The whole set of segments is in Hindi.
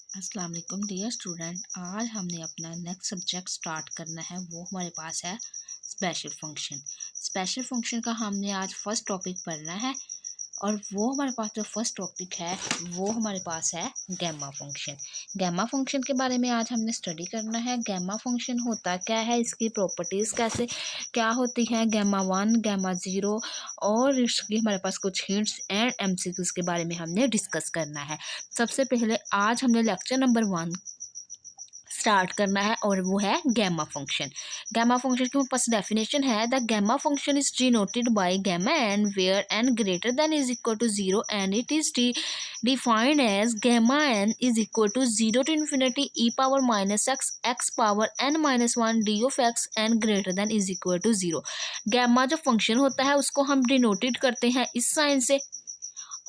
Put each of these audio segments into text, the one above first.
अस्सलाम वालेकुम डियर स्टूडेंट। आज हमने अपना नेक्स्ट सब्जेक्ट स्टार्ट करना है, वो हमारे पास है स्पेशल फंक्शन। स्पेशल फंक्शन का हमने आज फर्स्ट टॉपिक पढ़ना है और वो हमारे पास जो फर्स्ट टॉपिक है वो हमारे पास है गैमा फंक्शन। गैमा फंक्शन के बारे में आज हमने स्टडी करना है। गैमा फंक्शन होता क्या है, इसकी प्रॉपर्टीज़ कैसे क्या होती हैं, गैमा 1 गैमा 0 और इसकी हमारे पास कुछ हिंट्स एंड एमसीक्यूज़ के बारे में हमने डिस्कस करना है। सबसे पहले आज हमने लेक्चर नंबर 1 स्टार्ट करना है और वो है गैमा फंक्शन। गैमा फंक्शन की पास डेफिनेशन है, the gamma function is denoted by gamma N where N greater than is equal to 0 and it is defined as gamma n is equal to 0 to infinity e power minus x power n minus 1 d of x n greater than is equal to 0। Gamma जो फंक्शन होता है उसको हम डिनोटेड करते हैं इस साइन से,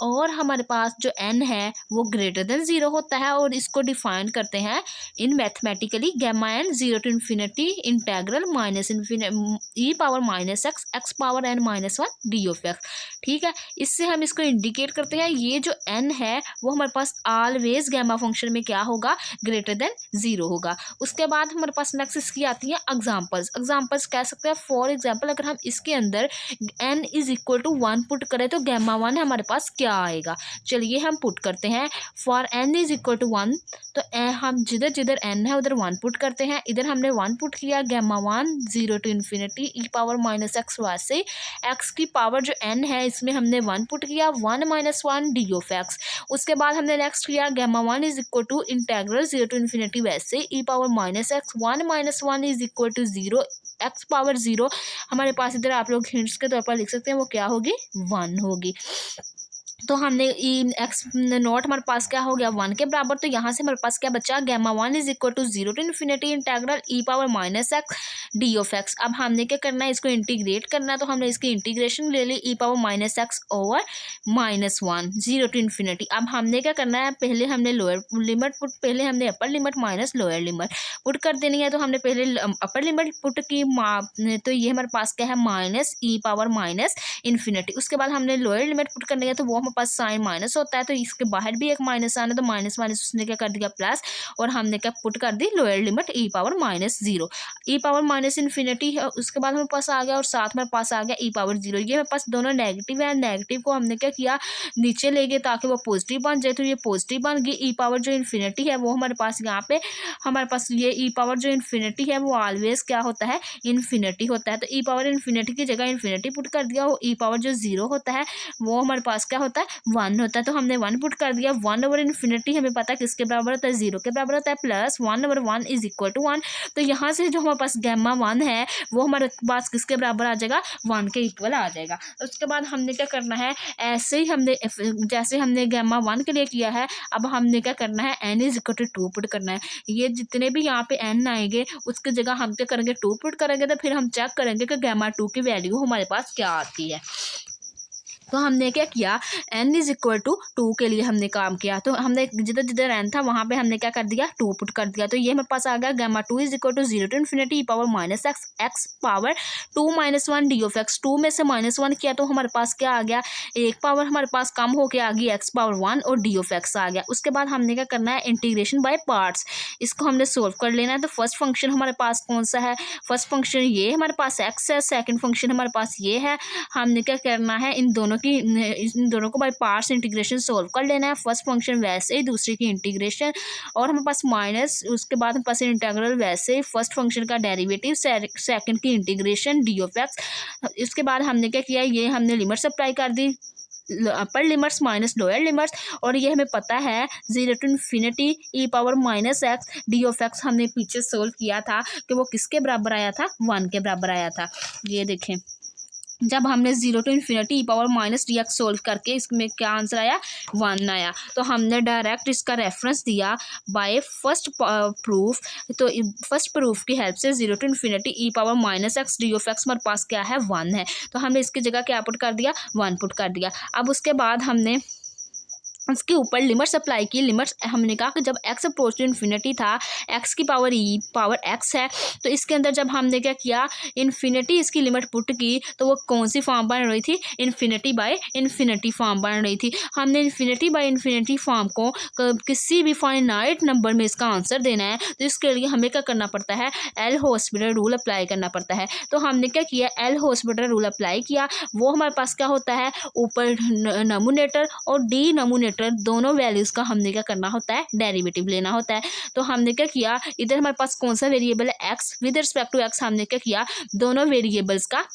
और हमारे पास जो n है वो ग्रेटर देन 0 होता है और इसको डिफाइन करते हैं in mathematically gamma n 0 to infinity integral minus e power minus x power n minus 1 D of x. ठीक है, इससे हम इसको इंडिकेट करते हैं ये जो n है वो हमारे पास ऑलवेज गैमा फंक्शन में क्या होगा, ग्रेटर देन 0 होगा। उसके बाद हमारे पास नेक्स्ट इसकी आती है एग्जाम्पल्स कह सकते हैं। फॉर एग्जाम्पल अगर हम इसके अंदर n is equal to 1 put करें तो गैमा 1 हमारे पास क्या आएगा। चलिए हम पुट करते हैं। For n is equal to 1, तो हम जिधर जिधर n है उधर 1 पुट करते हैं। इधर हमने 1 पुट किया, gamma 1 0 to infinity E power minus X वैसे x की पावर जो n है इसमें हमने 1 पुट किया 1 माइनस 1 डी ऑफ एक्स। उसके बाद हमने नेक्स्ट किया gamma 1 is equal to integral 0 to infinity वैसे e power minus x 1 minus 1 is equal to 0 x power 0। हमारे पास इधर आप लोग हिंट्स के तौर पर लिख सकते हैं वो क्या होगी, 1 होगी। तो हमने एक्स नॉट हमारे पास क्या हो गया 1 के बराबर, तो यहाँ से हमारे पास क्या बचा, gamma 1 is equal to 0 to infinity integral E power minus x D of X. अब हमने क्या करना है, इसको इंटीग्रेट करना है, तो हमने इसकी इंटीग्रेशन ले ली e power minus x over minus 1 0 to infinity. अब हमने क्या करना है, पहले हमने लोअर लिमिट पुट, पहले हमने upper limit minus lower limit put कर देनी है। तो हमने पहले अपर लिमिट पुट की, तो ये हमारे पास क्या है minus e power minus infinity. उसके बाद हमने लोअर लिमिट पुट करनी है तो वो हमारे पास साइन माइनस होता है, तो इसके बाहर भी एक माइनस आना, तो माइनस माइनस उसने क्या कर दिया प्लस, और हमने क्या पुट कर the lower limit E power minus 0 E power minus infinity है। उसके बाद हमारे पास आ गया और साथ हमारे पास आ गया ई पावर 0। ये हमारे पास दोनों नेगेटिव है, नेगेटिव को हमने क्या किया नीचे ले गए ताकि वो पॉजिटिव बन जाए, तो ये पॉजिटिव बन गई। ई पावर जो इन्फिनिटी है वो हमारे पास यहाँ पे हमारे पास ये ई पावर जो इन्फिनिटी है वो ऑलवेज क्या होता है, इन्फिनिटी होता है। तो ई पावर इन्फिनिटी की जगह इन्फिनिटी पुट कर दिया, वो ई पावर जो 0 होता है वो हमारे पास क्या होता है 1 होता है। तो हमने 1 पुट कर दिया, 1 ओवर इन्फिनिटी हमें पता है किसके बराबर होता है, 0 के बराबर होता है, plus 1 over 1 is equal to 1। तो यहाँ से जो हमारे पास गैमा 1 है वो हमारे पास किसके बराबर आ जाएगा, 1 के इक्वल आ जाएगा। उसके बाद हमने क्या करना है, ऐसे ही हमने जैसे हमने गैमा 1 के लिए किया है, अब हमने क्या करना है n is equal to 2 put करना है। ये जितने भी यहाँ पे n आएंगे उसकी जगह हम क्या करेंगे 2 पुट करेंगे, तो फिर हम चेक करेंगे कि गैमा 2 की वैल्यू हमारे पास क्या आती है। तो हमने क्या किया, n इज इक्वल टू 2 के लिए हमने काम किया, तो हमने जिधर जिधर n था वहाँ पे हमने क्या कर दिया 2 पुट कर दिया। तो ये हमारे पास आ गया gamma 2 is equal to 0 to infinity E power minus x power 2 minus 1 D of X. 2 में से -1 किया तो हमारे पास क्या आ गया, एक पावर हमारे पास कम होके आ गई एक्स पावर 1 और डी ऑफ एक्स आ गया। उसके बाद हमने क्या करना है, इंटीग्रेशन बाय पार्ट्स, इसको हमने सोल्व कर लेना है। तो फर्स्ट फंक्शन हमारे पास कौन सा है, फर्स्ट फंक्शन ये हमारे पास एक्स है, सेकेंड फंक्शन हमारे पास ये है। हमने क्या करना है, इन दोनों को बाय पार्ट्स इंटीग्रेशन सोल्व कर लेना है। फर्स्ट फंक्शन वैसे ही, दूसरे की इंटीग्रेशन, और हमारे पास माइनस, उसके बाद हमारे पास इंटीग्रल वैसे ही, फर्स्ट फंक्शन का डेरिवेटिव, सेकंड की इंटीग्रेशन डी ऑफ एक्स। इसके बाद हमने क्या किया, ये हमने लिमिट्स अप्लाई कर दी, upper limits minus lower limits, और ये हमें पता है 0 to infinity E power minus x D of x हमने पीछे सोल्व किया था कि वो किसके बराबर आया था, 1 के बराबर आया था। ये देखें, जब हमने 0 to infinity E power minus D X solve करके इसमें क्या आंसर आया, 1 आया। तो हमने डायरेक्ट इसका रेफरेंस दिया बाय फर्स्ट प्रूफ। तो फर्स्ट प्रूफ की हेल्प से 0 to infinity E power minus x D of x हमारे पास क्या है, 1 है। तो हमने इसकी जगह क्या पुट कर दिया, 1 पुट कर दिया। अब उसके बाद हमने उसके ऊपर लिमिट्स अप्लाई की। लिमिट्स हमने कहा कि जब x अप्रोच टू इन्फिनिटी था, x की पावर e पावर x है, तो इसके अंदर जब हमने क्या किया, इन्फिनिटी इसकी लिमिट पुट की, तो वो कौन सी फॉर्म बन रही थी, इन्फिनिटी बाय इन्फिनिटी फॉर्म बन रही थी। हमने इन्फिनिटी बाय इन्फिनिटी फॉर्म को किसी भी फाइनाइट नंबर में इसका आंसर देना है, तो इसके लिए हमें क्या करना पड़ता है, एल हॉस्पिटल रूल अप्लाई करना पड़ता है। तो हमने क्या किया, एल हॉस्पिटल रूल अप्लाई किया। वो हमारे पास क्या होता है, ऊपर नमूनेटर और डी नमूनेटर दोनों वैल्यूज़ का हमने क्या करना होता है, डेरिवेटिव लेना होता है। तो हमने क्या किया, इधर हमारे पास कौन सा वेरिएबल है, X, with respect to X हमने क्या किया, दोनों वेरिएबल्स का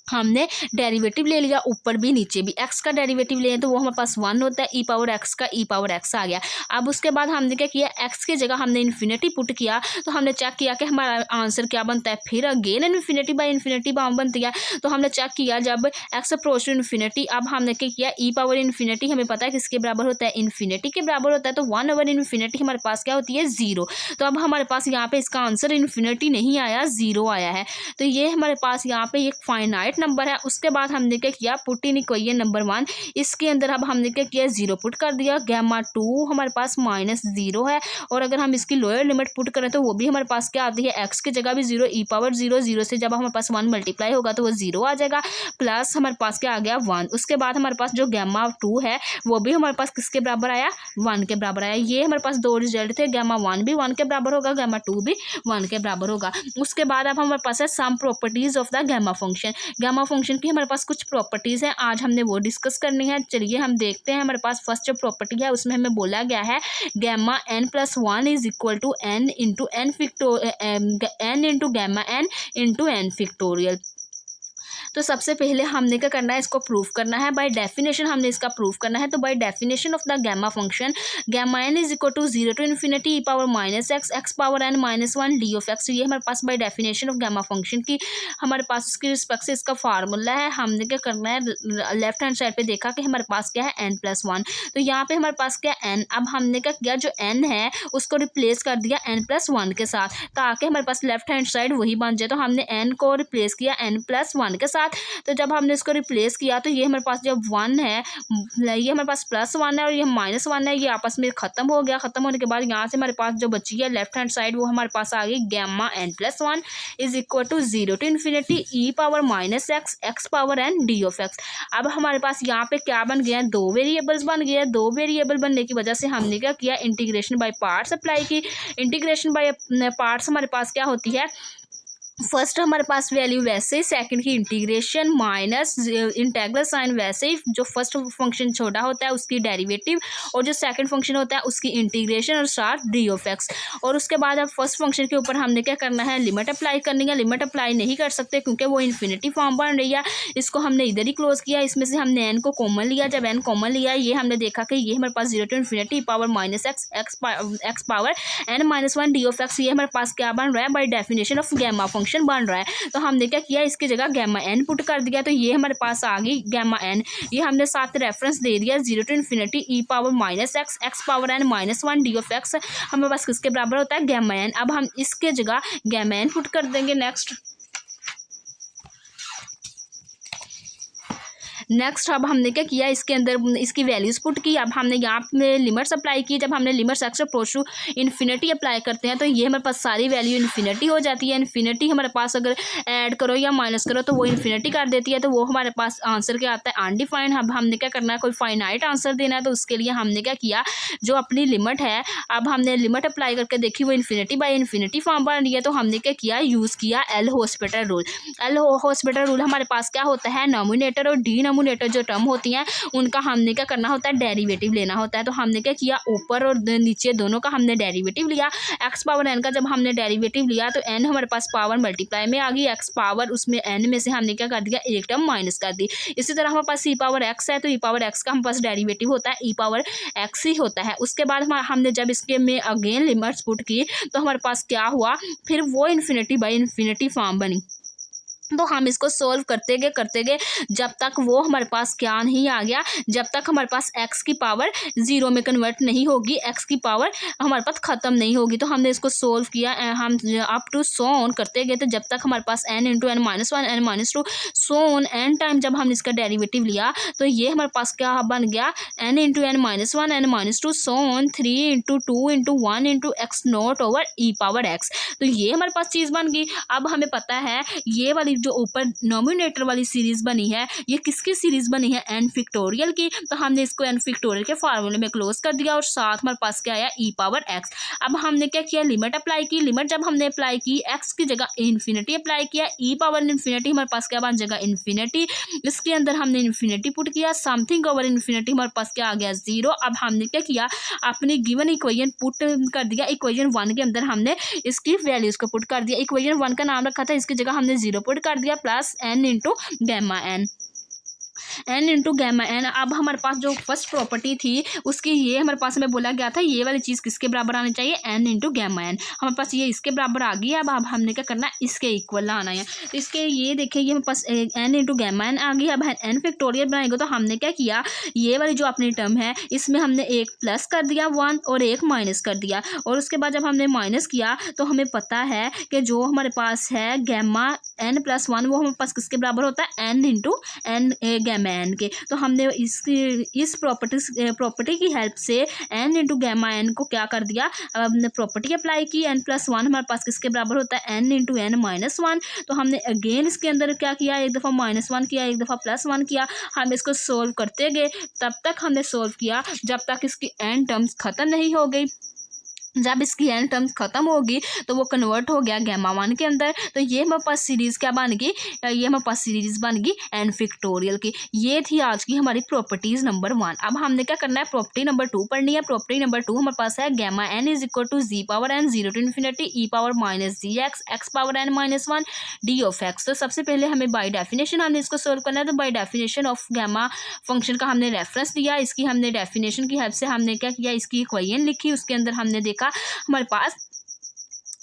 हमने डेरिवेटिव ले लिया, ऊपर भी नीचे भी। एक्स का डेरिवेटिव लें तो वो हमारे पास 1 होता है, ई पावर एक्स का ई पावर एक्स आ गया। अब उसके बाद हमने क्या किया, एक्स की जगह हमने इन्फिनिटी पुट किया, तो हमने चेक किया कि हमारा आंसर क्या बनता है, फिर again infinity by infinity form बनती है। तो हमने चेक किया जब एक्स अप्रोच टू इन्फिनिटी, अब हमने क्या किया, ई पावर इन्फिनिटी हमें पता है किसके बराबर होता है, इन्फिनिटी के बराबर होता है, तो 1 ओवर इन्फिनिटी हमारे पास क्या होती है, 0। तो अब हमारे पास यहाँ पे इसका आंसर इन्फिनिटी नहीं आया, 0 आया है। तो ये हमारे पास यहाँ पे एक फाइनाइट नंबर है। उसके बाद हमने क्या किया, पुट इन इक्वेशन नंबर 1, इसके अंदर अब हमने क्या किया, 0 पुट कर दिया। गैमा 2 हमारे पास -0 है, और अगर हम इसकी लोअर लिमिट पुट करें तो वो भी हमारे पास क्या आती है, एक्स की जगह भी 0, ई पावर 0, 0 से जब हमारे पास 1 मल्टीप्लाई होगा तो वो 0 आ जाएगा, प्लस हमारे पास क्या आ गया, 1। उसके बाद हमारे पास जो गैमा 2 है वो भी हमारे पास किसके बराबर आया, 1 के बराबर आया। ये हमारे पास दो रिजल्ट थे, गैमा 1 भी 1 के बराबर होगा, गैमा 2 भी 1 के बराबर होगा। उसके बाद अब हमारे पास है some properties of the gamma function. Gamma function की हमारे पास कुछ प्रॉपर्टीज़ हैं, आज हमने वो डिस्कस करनी है। चलिए हम देखते हैं। हमारे पास फर्स्ट जो प्रॉपर्टी है उसमें हमें बोला गया है gamma n+1 is equal to n into n into gamma n into n factorial. तो सबसे पहले हमने क्या करना है, इसको प्रूफ करना है। बाय डेफिनेशन हमने इसका प्रूफ करना है। तो by definition of the gamma function, gamma n is equal to 0 to infinity E power -x x power n -1 D of x. ये हमारे पास by definition of gamma function की हमारे पास उसकी रिस्पेक्ट से इसका फार्मूला है। हमने क्या करना है, लेफ्ट हैंड साइड पे देखा कि हमारे पास क्या है, n+1। तो यहाँ पे हमारे पास क्या n, अब हमने क्या किया, जो n है उसको रिप्लेस कर दिया n+1 के साथ, ताकि हमारे पास लेफ्ट हैंड साइड वही बन जाए। तो हमने n को रिप्लेस किया n+1 के साथ। तो जब हमने इसको रिप्लेस किया तो ये हमारे पास जब 1 है, ये हमारे पास +1 है और ये -1 है, ये आपस में ख़त्म हो गया। ख़त्म होने के बाद यहाँ से हमारे पास जो बची है लेफ्ट हैंड साइड वो हमारे पास आ गई gamma n+1 is equal to 0 to infinity E power -x x power n D of X. अब हमारे पास यहाँ पे क्या बन गया, दो वेरिएबल्स बन गए। दो वेरिएबल बनने की वजह से हमने क्या किया, इंटीग्रेशन बाय पार्ट्स अप्लाई की। इंटीग्रेशन बाय पार्ट्स हमारे पास क्या होती है, फर्स्ट हमारे पास वैल्यू वैसे ही, सेकंड की इंटीग्रेशन माइनस इंटेग्रल साइन वैसे ही, जो फर्स्ट फंक्शन छोटा होता है उसकी डेरिवेटिव और जो सेकंड फंक्शन होता है उसकी इंटीग्रेशन और साथ डी ऑफ एक्स। और उसके बाद अब फर्स्ट फंक्शन के ऊपर हमने क्या करना है, लिमिट अप्लाई करनी है। लिमिट अप्लाई नहीं कर सकते क्योंकि वो इन्फिनिटी फॉर्म बन रही है, इसको हमने इधर ही क्लोज किया। इसमें से हमने एन को कॉमन लिया। जब एन कॉमन लिया, ये हमने देखा कि ये हमारे पास 0 to infinity power -x x power n-1 D of x, ये हमारे पास क्या बन रहा है, by definition of gamma function बन रहा है। तो हमने क्या किया, इसकी जगह गैमा n पुट कर दिया। तो ये हमारे पास आ गई गैमा n, ये हमने साथ रेफरेंस दे दिया 0 to infinity E power -x x power n-1 D of x हमारे पास किसके बराबर होता है, गैमा n। अब हम इसके जगह गैमा n पुट कर देंगे। नेक्स्ट अब हमने क्या किया, इसके अंदर इसकी वैल्यूज़ पुट की। अब हमने यहाँ पे लिमिट्स अप्लाई की। जब हमने limits X approach to infinity apply करते हैं तो ये हमारे पास सारी वैल्यू इन्फिनिटी हो जाती है। इन्फिनिटी हमारे पास अगर ऐड करो या माइनस करो तो वो इन्फिनिटी कर देती है। तो वो हमारे पास आंसर क्या आता है, अनडिफाइंड। अब हमने क्या करना है, कोई फाइनाइट आंसर देना है। तो उसके लिए हमने क्या किया, जो अपनी लिमिट है, अब हमने लिमिट अप्लाई करके देखी, वो इन्फिनिटी बाई इन्फिनिटी फॉर्म बन रही है। तो हमने क्या किया, यूज़ किया L hospital rule. L hospital rule हमारे पास क्या होता है, नोमिनेटर और डिनोमिनेटर जो टर्म होती हैं उनका हमने क्या करना होता है, डेरिवेटिव लेना होता है। तो हमने क्या किया, ऊपर और नीचे दोनों का हमने डेरिवेटिव लिया। एक्स पावर एन का जब हमने डेरिवेटिव लिया तो एन हमारे पास पावर मल्टीप्लाई में आ गई, एक्स पावर उसमें एन में से हमने क्या कर दिया, एक टर्म माइनस कर दी। इसी तरह हमारे पास ई पावर एक्स है, तो ई पावर एक्स का हमारे पास डेरिवेटिव होता है ई पावर एक्स ही होता है। उसके बाद हमने जब इसके में अगेन लिमिट्स पुट की तो हमारे पास क्या हुआ, फिर वो इन्फिनिटी बाई इन्फिनिटी फॉर्म बनी। तो हम इसको सोल्व करते गए जब तक वो हमारे पास क्या नहीं आ गया, जब तक हमारे पास x की पावर 0 में कन्वर्ट नहीं होगी, x की पावर हमारे पास ख़त्म नहीं होगी। तो हमने इसको सोल्व किया, हम अप टू सो ऑन करते गए, तो जब तक हमारे पास n into N minus one N minus two so on n time जब हमने इसका डेरिवेटिव लिया तो ये हमारे पास क्या बन गया, n into N minus one N minus two so on 3 into 2 into 1 into X naught over E power X. तो ये हमारे पास चीज़ बन गई। अब हमें पता है ये वाली जो ऊपर नोमिनेटर वाली सीरीज़ बनी है ये किसकी सीरीज़ बनी है, एन फिक्टोरियल की। तो हमने इसको एन फिक्टोरियल के फार्मूले में क्लोज कर दिया और साथ हमारे पास क्या आया, ई पावर एक्स। अब हमने क्या किया, लिमिट अप्लाई की। लिमिट जब हमने अप्लाई की, एक्स की जगह इन्फिनिटी अप्लाई किया, ई पावर इन्फिनिटी हमारे पास क्या बन जाएगा, इन्फिनिटी। इसके अंदर हमने इन्फिनिटी पुट किया, समथिंग ओवर इन्फिनिटी हमारे पास क्या आ गया, 0। अब हमने क्या किया, अपनी गिवन इक्वेशन पुट कर दिया। इक्वेशन 1 के अंदर हमने इसकी वैल्यूज़ को पुट कर दिया। इक्वेशन 1 का नाम रखा था, इसकी जगह हमने 0 पुट कर दिया, plus n into gamma n into gamma n। अब हमारे पास जो फर्स्ट प्रॉपर्टी थी उसकी ये हमारे पास में बोला गया था ये वाली चीज़ किसके बराबर आनी चाहिए, n इंटू गैमा n। हमारे पास ये इसके बराबर आ गई है। अब हमने क्या करना है, इसके इक्वल लाना है। तो इसके ये देखिए ये हमारे पास n इंटू गैमा n आ गई। अब n फैक्टोरियल बनाएंगे तो हमने क्या किया, ये वाली जो अपनी टर्म है इसमें हमने एक प्लस कर दिया 1 और एक माइनस कर दिया। और उसके बाद जब हमने माइनस किया तो हमें पता है कि जो हमारे पास है गैमा n प्लस 1 वो हमारे पास किसके बराबर होता है, n into n gamma n के। तो हमने इस प्रॉपर्टी की हेल्प से n इंटू गैमा n को क्या कर दिया, हमने प्रॉपर्टी अप्लाई की। n प्लस 1 हमारे पास किसके बराबर होता है, n इंटू n माइनस 1। तो हमने अगेन इसके अंदर क्या किया, एक दफ़ा -1 किया, एक दफ़ा +1 किया। हम इसको सोल्व करते गए, तब तक हमने सोल्व किया जब तक इसकी n टर्म्स ख़त्म नहीं हो गई। जब इसकी n टर्म्स ख़त्म होगी तो वो कन्वर्ट हो गया गैमा 1 के अंदर। तो ये हमारे पास सीरीज़ क्या बन गई, ये हमारे पास सीरीज़ बन गई n फैक्टोरियल की। ये थी आज की हमारी प्रॉपर्टीज़ नंबर 1। अब हमने क्या करना है, प्रॉपर्टी नंबर 2 पढ़नी है। प्रॉपर्टी नंबर 2 हमारे पास है gamma n is equal to G power n 0 to infinity E power minus G X power n minus 1 D of X. तो सबसे पहले हमें बाई डेफिनेशन हमने इसको सोल्व करना है। तो by definition of gamma function का हमने रेफरेंस दिया, इसकी हमने डेफिनेशन की हेल्प से हमने क्या किया, इसकी इक्वेशन लिखी। उसके अंदर हमने देखा हमारे पास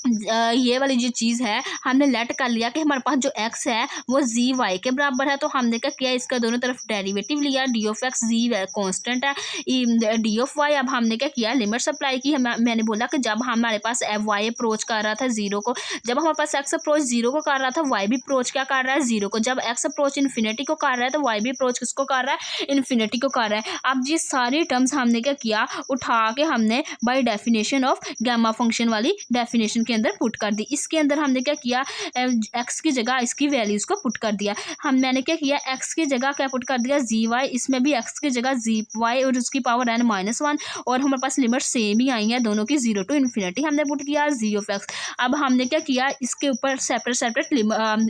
ये वाली जो चीज़ है हमने लेट कर लिया कि हमारे पास जो x है वो जी वाई के बराबर है। तो हमने क्या किया, इसका दोनों तरफ डेरिवेटिव लिया, D of X G constant है, डी ऑफ वाई। अब हमने क्या किया, लिमिट्स अप्लाई की। मैंने बोला कि जब हमारे पास वाई अप्रोच कर रहा था 0 को, जब हमारे पास x अप्रोच 0 को कर रहा था, वाई भी अप्रोच क्या कर रहा है, 0 को। जब x अप्रोच इन्फिनिटी को कर रहा है तो वाई भी अप्रोच किसको कर रहा है, इन्फिनिटी को कर रहा है। अब ये सारी टर्म्स हमने क्या किया, उठा के हमने by definition of gamma function वाली डेफिनेशन के अंदर पुट कर दी। इसके अंदर हमने क्या किया, x की जगह इसकी वैल्यूज़ को पुट कर दिया। मैंने क्या किया, x की जगह क्या पुट कर दिया, जी वाई। इसमें भी x की जगह जी वाई और उसकी पावर n माइनस 1। और हमारे पास लिमिट सेम ही आई है दोनों की, 0 टू इन्फिनिटी हमने पुट किया जी ऑफ एक्स। अब हमने क्या किया, इसके ऊपर सेपरेट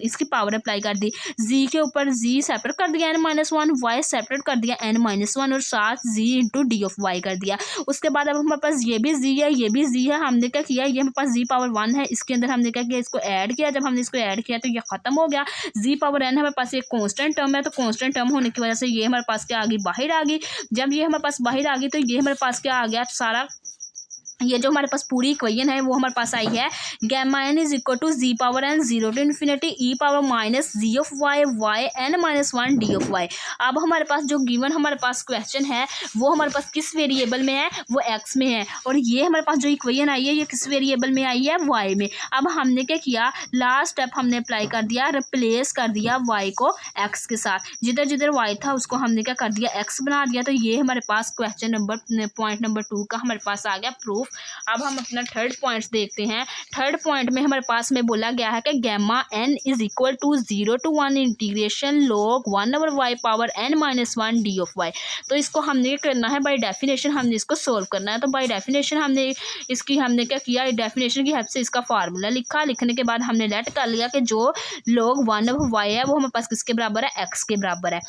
इसकी पावर अप्लाई कर दी। जी के ऊपर जी सेपरेट कर दिया n माइनस 1, वाई सेपरेट कर दिया n माइनस 1 और साथ जी इंटू डी ऑफ वाई कर दिया। उसके बाद अब हमारे पास ये भी जी है, ये भी जी है। हमने क्या किया, ये हमारे पास जी पावर 1 है, इसके अंदर हमने क्या किया, इसको ऐड किया। जब हमने इसको ऐड किया तो ये खत्म हो गया। जी पावर n हमारे पास एक कांस्टेंट टर्म है, तो कांस्टेंट टर्म होने की वजह से ये हमारे पास क्या आ गई, बाहर आ गई। जब ये हमारे पास बाहर आ गई तो ये हमारे पास क्या आ गया, सारा ये जो हमारे पास पूरी इक्वेशन है वो हमारे पास आई है gamma n is equal to G power n 0 to infinity E power minus G of Y Y n minus 1 D of Y. अब हमारे पास जो गिवन हमारे पास क्वेश्चन है वो हमारे पास किस वेरिएबल में है, वो x में है। और ये हमारे पास जो इक्वेशन आई है ये किस वेरिएबल में आई है, y में। अब हमने क्या किया, लास्ट स्टेप हमने अप्लाई कर दिया, रिप्लेस कर दिया y को x के साथ। जिधर जिधर y था उसको हमने क्या कर दिया, x बना दिया। तो ये हमारे पास क्वेश्चन नंबर पॉइंट नंबर 2 का हमारे पास आ गया प्रूफ। अब हम अपना थर्ड पॉइंट्स देखते हैं। थर्ड पॉइंट में हमारे पास में बोला गया है कि gamma n is equal to 0 to 1 integration log 1 over Y power n minus 1 D of Y. तो इसको हमने करना है बाई डेफिनेशन, हमने इसको सोल्व करना है। तो बाई डेफिनेशन हमने क्या किया, डेफिनेशन की हेल्प से इसका फार्मूला लिखा। लिखने के बाद हमने लेट कर लिया कि जो log 1 ओवर वाई है वो हमारे पास किसके बराबर है, x के बराबर है।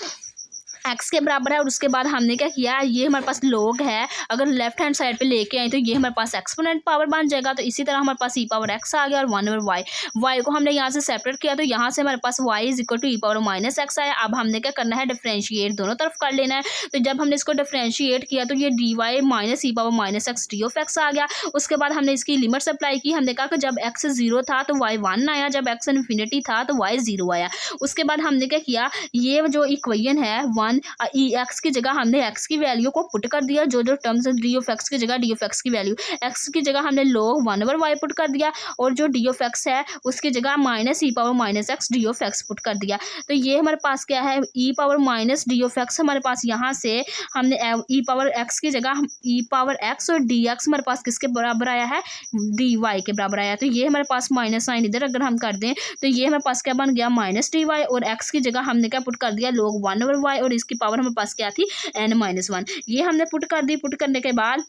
एक्स के बराबर है। और उसके बाद हमने क्या किया, ये हमारे पास log है, अगर लेफ्ट हैंड साइड पे लेके आए तो ये हमारे पास एक्सपोनेंट पावर बन जाएगा। तो इसी तरह हमारे पास ई पावर एक्स आ गया और 1/y, y को हमने यहाँ से सेपरेट किया तो यहाँ से हमारे पास y is equal to E power minus X आया। अब हमने क्या करना है, डिफ्रेंशिएट दोनों तरफ कर लेना है। तो जब हमने इसको डिफ्रेंशिएट किया तो ये dy minus e power minus x D of x आ गया। उसके बाद हमने इसकी लिमिट्स अप्लाई की। हमने कहा कि जब x 0 था तो y 1 आया, जब x इन्फिनिटी था तो y 0 आया। उसके बाद हमने क्या किया, ये जो इक्वेशन है 1 x की जगह हमने x की वैल्यू को पुट कर दिया, जो टर्म्स डी ऑफ एक्स की जगह डी ऑफ एक्स की वैल्यू, x की जगह हमने log 1/y पुट कर दिया और जो डी ऑफ एक्स है उसकी जगह minus e power minus x D of x put कर दिया। तो ये हमारे पास क्या है, e power minus d of x हमारे पास यहाँ से हमने ई पावर एक्स की जगह ई पावर एक्स और डी एक्स हमारे पास किसके बराबर आया है, डी वाई के बराबर आया। तो ये हमारे पास माइनस साइन इधर अगर हम कर दें तो ये हमारे पास क्या बन गया, माइनस डी वाई, और एक्स की जगह हमने क्या पुट कर दिया, log 1/y, और इसकी पावर हमारे पास क्या थी, n-1। ये हमने पुट कर दी। पुट करने के बाद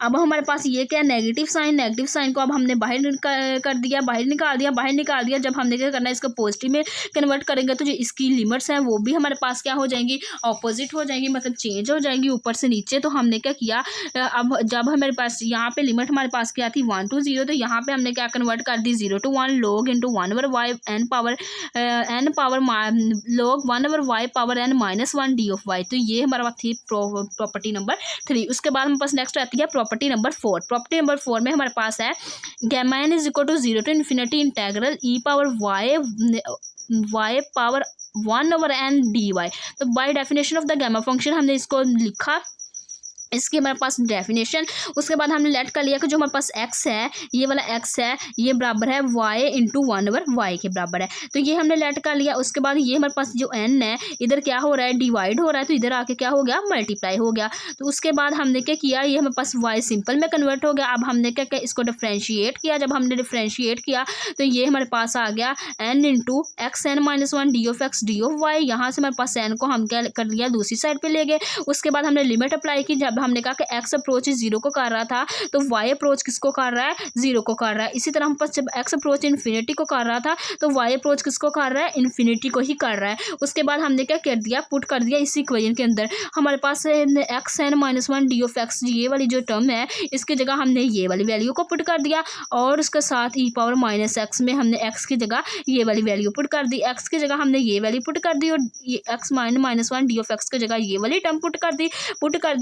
अब हमारे पास ये क्या, नेगेटिव साइन को अब हमने बाहर कर दिया, बाहर निकाल दिया। जब हमने क्या करना है, इसको पॉजिटिव में कन्वर्ट करेंगे तो जो इसकी लिमिट्स हैं वो भी हमारे पास क्या हो जाएंगी, ऑपोजिट हो जाएंगी, मतलब चेंज हो जाएंगी ऊपर से नीचे। तो हमने क्या किया, अब जब हमारे पास यहाँ पे लिमिट हमारे पास क्या थी 1 to 0, तो यहाँ पे हमने क्या कन्वर्ट कर दी 0 to 1 log into 1/y n power log 1/y power n-1 D of Y. तो ये हमारे पास थी प्रॉपर्टी नंबर 3। उसके बाद हमारे पास नेक्स्ट आती है प्रॉपर्टी नंबर 4। प्रॉपर्टी नंबर 4 में हमारे पास है gamma N is equal to 0 to infinity integral E power y power 1/n dy। तो by definition of the gamma function हमने इसको लिखा, इसकी हमारे पास डेफिनेशन। उसके बाद हमने लेट कर लिया कि जो हमारे पास x है, ये वाला x है, ये बराबर है y इंटू 1/y के बराबर है। तो ये हमने लेट कर लिया। उसके बाद ये हमारे पास जो n है इधर क्या हो रहा है, डिवाइड हो रहा है, तो इधर आके क्या हो गया, मल्टीप्लाई हो गया। तो उसके बाद हमने क्या किया, ये हमारे पास y सिंपल में कन्वर्ट हो गया। अब हमने क्या किया, इसको डिफ्रेंशिएट किया। जब हमने डिफ्रेंशिएट किया तो ये हमारे पास आ गया n into xn-1 D of X D of Y. यहाँ से हमारे पास n को हम क्या कर लिया, दूसरी साइड पर ले गए। उसके बाद हमने लिमिट अप्लाई की। जब हमने कहा कि x अप्रोच 0 को कर रहा था तो y अप्रोच किसको कर रहा है, 0 को कर रहा है। इसी तरह हम पास जब x अप्रोच इन्फिनिटी को कर रहा था तो y अप्रोच किसको कर रहा है, इन्फिनिटी को ही कर रहा है। उसके बाद हमने क्या कर दिया, पुट कर दिया इस इक्वेशन के अंदर। हमारे पास xn-1 डी ऑफ एक्स, ये वाली जो टर्म है इसकी जगह हमने ये वाली वैल्यू को पुट कर दिया, और उसके साथ ई पावर माइनस एक्स में हमने x की जगह ये वाली वैल्यू पुट कर दी, x की जगह हमने ये वैल्यू पुट कर दी, और x-1 डी ऑफ एक्स की जगह ये वाली टर्म पुट कर दी।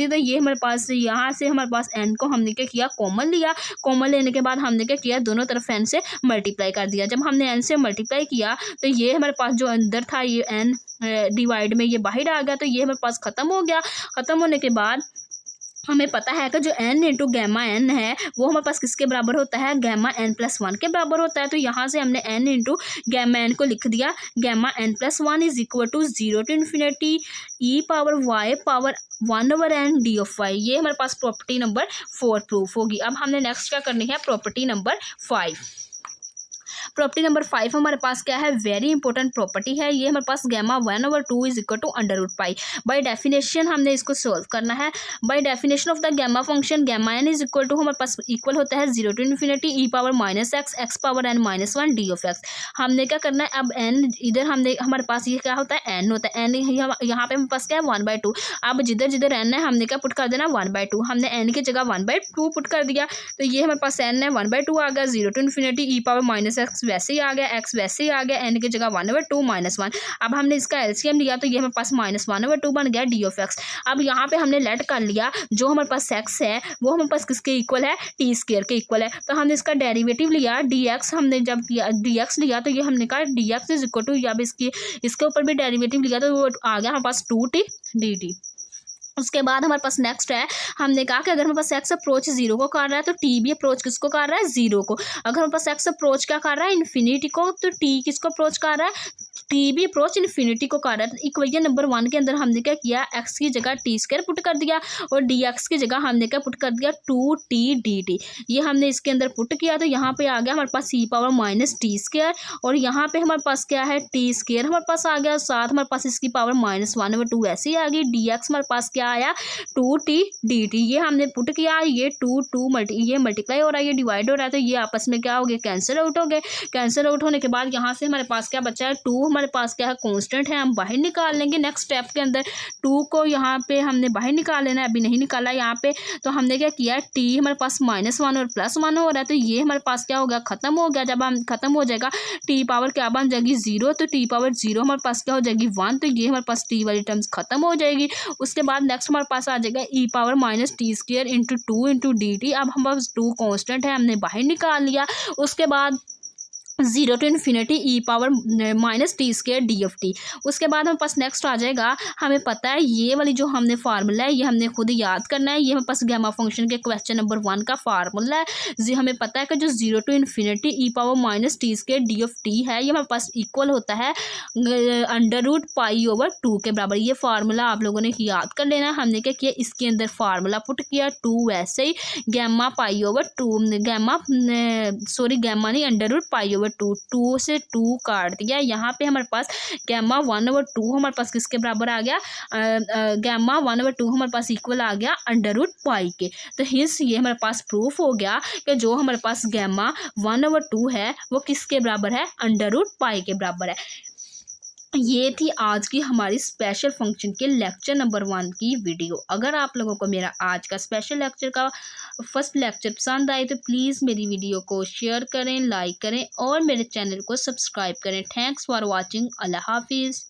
तो ये हमारे पास यहाँ से हमारे पास n को हमने क्या किया, कॉमन लिया। कॉमन लेने के बाद हमने क्या किया, दोनों तरफ n से मल्टीप्लाई कर दिया। जब हमने n से मल्टीप्लाई किया तो ये हमारे पास जो अंदर था ये n डिवाइड में ये बाहर आ गया, तो ये हमारे पास ख़त्म हो गया। ख़त्म होने के बाद हमें पता है कि जो n इंटू गैमा n है वो हमारे पास किसके बराबर होता है, गैमा n+1 के बराबर होता है। तो यहाँ से हमने n इंटू गैमा n को लिख दिया, gamma n+1 is equal to 0 to infinity E power y power 1/n D of Y. ये हमारे पास प्रॉपर्टी नंबर 4 प्रूफ होगी। अब हमने नेक्स्ट क्या करनी है, प्रॉपर्टी नंबर 5। प्रॉपर्टी नंबर 5 हमारे पास क्या है, वेरी इंपॉर्टेंट प्रॉपर्टी है। ये हमारे पास गैमा 1/2 इज इक्वल टू √पाई। बाय डेफिनेशन हमने इसको सोल्व करना है। By definition of the gamma function gamma N is equal to हमारे पास इक्वल होता है 0 to infinity E power minus x power n-1 D of x. हमने क्या करना है, अब n इधर हमने हमारे पास ये क्या होता है, n होता है, n यहाँ पे हमारे पास क्या है 1/2। अब जिधर जिधर n है हमने क्या पुट कर देना 1/2। हमने n की जगह 1/2 पुट कर दिया, तो ये हमारे पास n है 1/2 आ गया, 0 to infinity E power minus X वैसे ही आ गया, x वैसे ही आ गया, n की जगह 1/2 -1। अब हमने इसका एलसीएम लिया तो ये हमारे पास -1/2 बन गया डी ऑफ एक्स। अब यहाँ पे हमने लेट कर लिया जो हमारे पास x है वो हमारे पास किसके इक्वल है, t² के इक्वल है। तो हमने इसका डेरिवेटिव लिया dx। हमने जब dx लिया तो ये हमने कहा dx इज इक्वल टू, अब इसके ऊपर भी डेरिवेटिव लिया तो वो आ गया हमारे पास 2t dt। उसके बाद हमारे पास नेक्स्ट है, हमने कहा कि अगर हमारे पास x अप्रोच 0 को कर रहा है तो t भी अप्रोच किसको कर रहा है, 0 को। अगर हमारे पास x अप्रोच क्या कर रहा है, इन्फिनिटी को, तो t किसको अप्रोच कर रहा है, t भी अप्रोच इन्फिनिटी को कर रहा है। तो इक्वेशन नंबर 1 के अंदर हमने क्या किया, x की जगह t² पुट कर दिया और dx की जगह हमने क्या पुट कर दिया 2t dt। ये हमने इसके अंदर पुट किया तो यहाँ पे आ गया हमारे पास e पावर माइनस t², और यहाँ पे हमारे पास क्या है t² हमारे पास आ गया, साथ हमारे पास इसकी पावर -1/2 ऐसे ही आ गई। dx हमारे पास क्या आया 2t dt। ये हमने पुट किया, ये 2 ये मल्टीप्लाई हो रहा है, ये डिवाइड हो रहा है, तो ये आपस में क्या हो गया, कैंसिल आउट हो गए। कैंसिल आउट होने के बाद यहाँ से हमारे पास क्या बचा है 2 हमारे पास क्या है, कांस्टेंट है, हम बाहर निकाल लेंगे नेक्स्ट स्टेप के अंदर। 2 को यहाँ पे हमने बाहर निकाल लेना है, अभी नहीं निकाला यहाँ पे। तो हमने क्या किया है, t हमारे पास -1 और +1 हो रहा है, तो ये हमारे पास क्या हो गया, खत्म हो गया। जब हम खत्म हो जाएगा, t पावर क्या बन जाएगी 0, तो t पावर 0 हमारे पास क्या हो जाएगी 1, तो ये हमारे पास t वाली टर्म्स खत्म हो जाएगी। उसके बाद नेक्स्ट हमारे पास आ जाएगा e power -t² into 2 into dt। अब हम पास 2 कॉन्स्टेंट है, हमने बाहर निकाल लिया। उसके बाद 0 to infinity e power -t² dft। उसके बाद हमारे पास नेक्स्ट आ जाएगा, हमें पता है ये वाली जो हमने फार्मूला है ये हमने खुद याद करना है। ये हमारे पास गैमा फंक्शन के क्वेश्चन नंबर 1 का फार्मूला है। जी हमें पता है कि जो 0 to infinity e power -t² dft है, ये हमारे पास इक्वल होता है √π/2 के बराबर। ये फार्मूला आप लोगों ने याद कर लेना है। हमने क्या किया, इसके अंदर फार्मूला पुट किया 2, वैसे ही गैमा गैमा नहीं √π/2, 2 से 2 काट दिया। यहाँ पे हमारे पास गैमा 1/2 हमारे पास किसके बराबर आ गया, गैमा 1/2 हमारे पास इक्वल आ गया √π के। तो हिंस ये हमारे पास प्रूफ हो गया कि जो हमारे पास गैमा 1/2 है वो किसके बराबर है, √π के बराबर है। ये थी आज की हमारी स्पेशल फंक्शन के लेक्चर नंबर 1 की वीडियो। अगर आप लोगों को मेरा आज का स्पेशल लेक्चर का फर्स्ट लेक्चर पसंद आए तो प्लीज़ मेरी वीडियो को शेयर करें, लाइक करें और मेरे चैनल को सब्सक्राइब करें। Thanks for watching. अल्लाह हाफिज़।